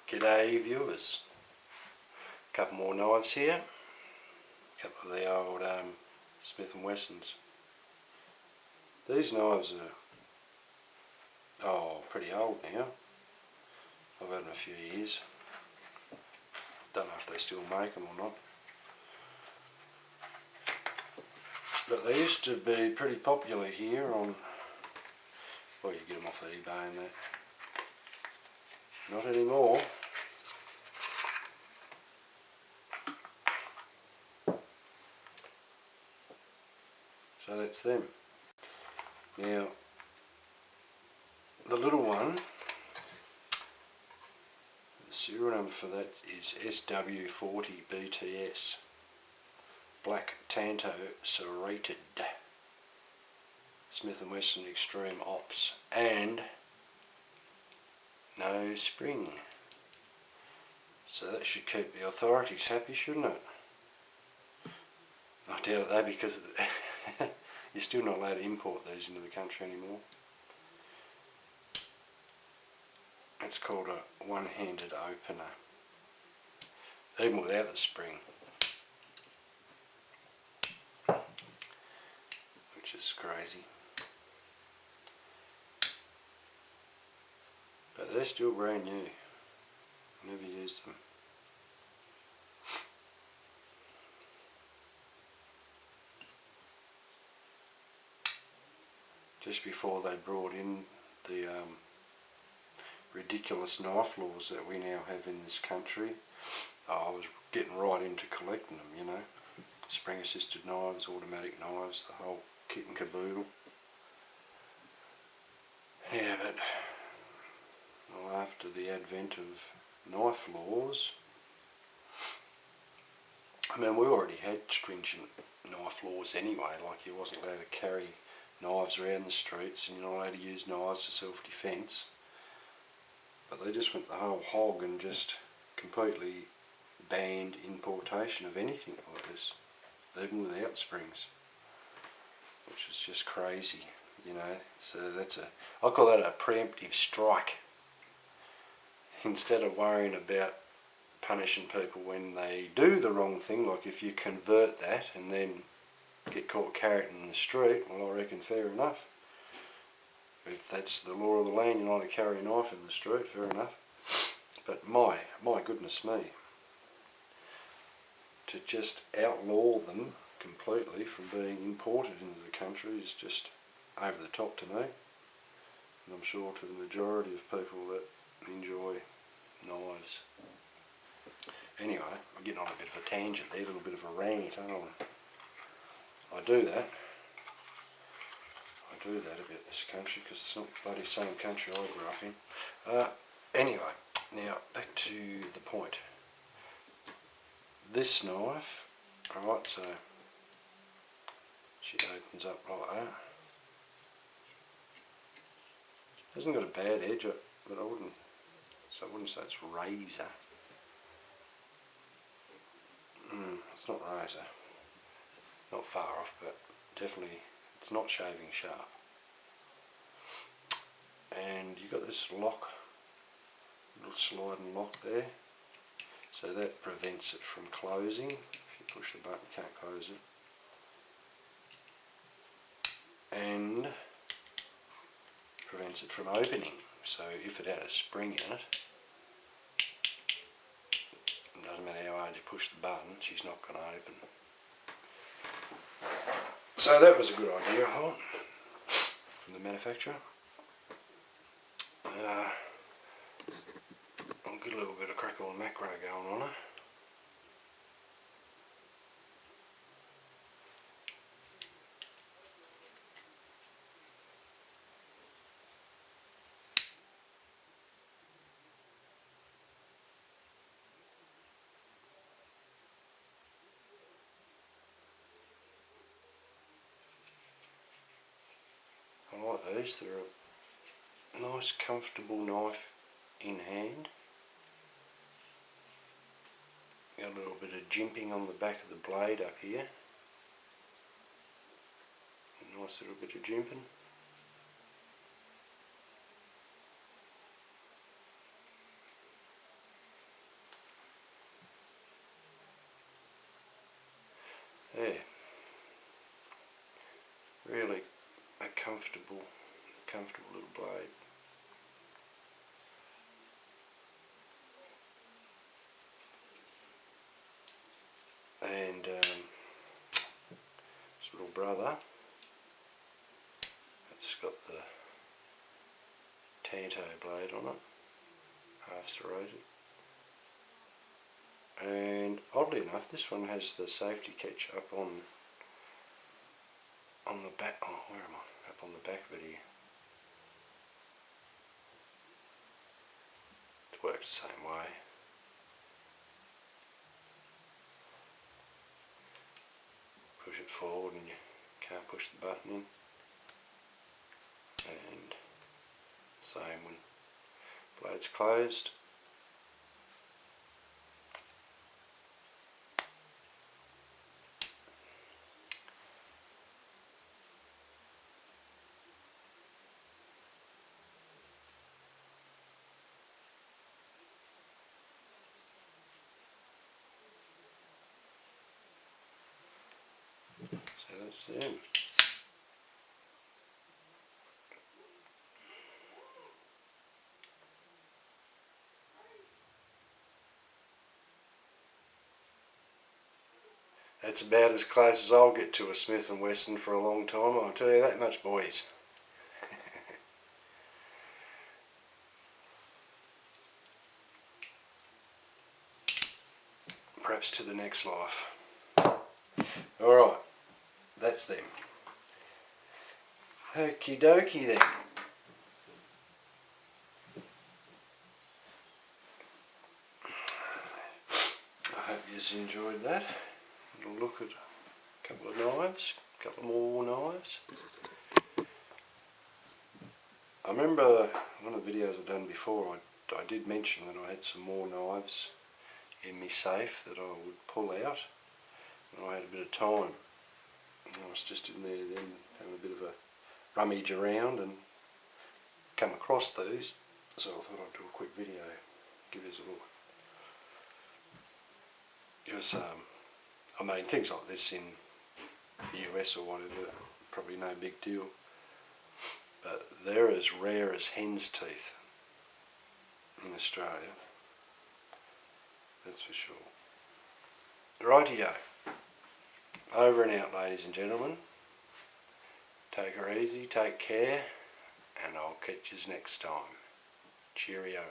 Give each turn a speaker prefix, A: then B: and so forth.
A: G'day viewers, a couple more knives here, a couple of the old Smith & Wessons. These knives are pretty old now. I've had them a few years. Don't know if they still make them or not. But they used to be pretty popular here on, well, you get them off eBay and that. Not anymore. So that's them. Now, the little one, the serial number for that is SW40BTS. Black Tanto Serrated. Smith & Wesson Extreme Ops. And no spring. So that should keep the authorities happy, shouldn't it? I doubt it though, because you're still not allowed to import these into the country anymore. It's called a one-handed opener, even without the spring, which is crazy. But they're still brand new. Never used them. Just before they brought in the ridiculous knife laws that we now have in this country, I was getting right into collecting them, you know. Spring assisted knives, automatic knives, the whole kit and caboodle. Yeah, but well, after the advent of knife laws, I mean, we already had stringent knife laws anyway, like you wasn't allowed to carry knives around the streets and you're not allowed to use knives for self-defence. But they just went the whole hog and just completely banned importation of anything like this, even without springs, which is just crazy, you know. So I call that a preemptive strike. Instead of worrying about punishing people when they do the wrong thing, like if you convert that and then get caught carrying in the street, well, I reckon fair enough. If that's the law of the land, you're not to carry a knife in the street, fair enough. But my goodness me, to just outlaw them completely from being imported into the country is just over the top to me. And I'm sure to the majority of people that enjoy knives. Anyway, I'm getting on a bit of a tangent there, a little bit of a rant, aren't I? I do that about this country because it's not the bloody same country I grew up in. Anyway, now back to the point. This knife, alright, so she opens up like that. Hasn't got a bad edge, but I wouldn't say it's razor. It's not razor. Not far off, but definitely it's not shaving sharp. And you've got this lock, little sliding lock there, so that prevents it from closing. If you push the button, you can't close it. And prevents it from opening. So if it had a spring in it, doesn't matter how hard you push the button, she's not going to open. So that was a good idea, I thought, from the manufacturer. I'll get a little bit of crackle and macro going on her. I like these, they're a nice comfortable knife in hand. Got a little bit of jimping on the back of the blade up here. A nice little bit of jimping. Yeah, really a comfortable little blade. And this little brother, it's got the Tanto blade on it, half serrated. And oddly enough, this one has the safety catch up on the back. Oh, where am I? Up on the back of it here. It works the same way. Push it forward and you can't push the button in. And same when blade's closed. So that's them. That's about as close as I'll get to a Smith & Wesson for a long time, I'll tell you that much, boys. Perhaps to the next life. Alright, that's them. Okie dokie then. I hope you enjoyed that. We'll look at a couple of knives, a couple more knives. I remember one of the videos I've done before, I did mention that I had some more knives in my safe that I would pull out when I had a bit of time. And I was just in there then having a bit of a rummage around and come across these, so I thought I'd do a quick video, give you a look. Because I mean, things like this in the US or whatever, probably no big deal, but they're as rare as hen's teeth in Australia, that's for sure. Rightio, over and out, ladies and gentlemen. Take her easy, take care, and I'll catch you next time. Cheerio.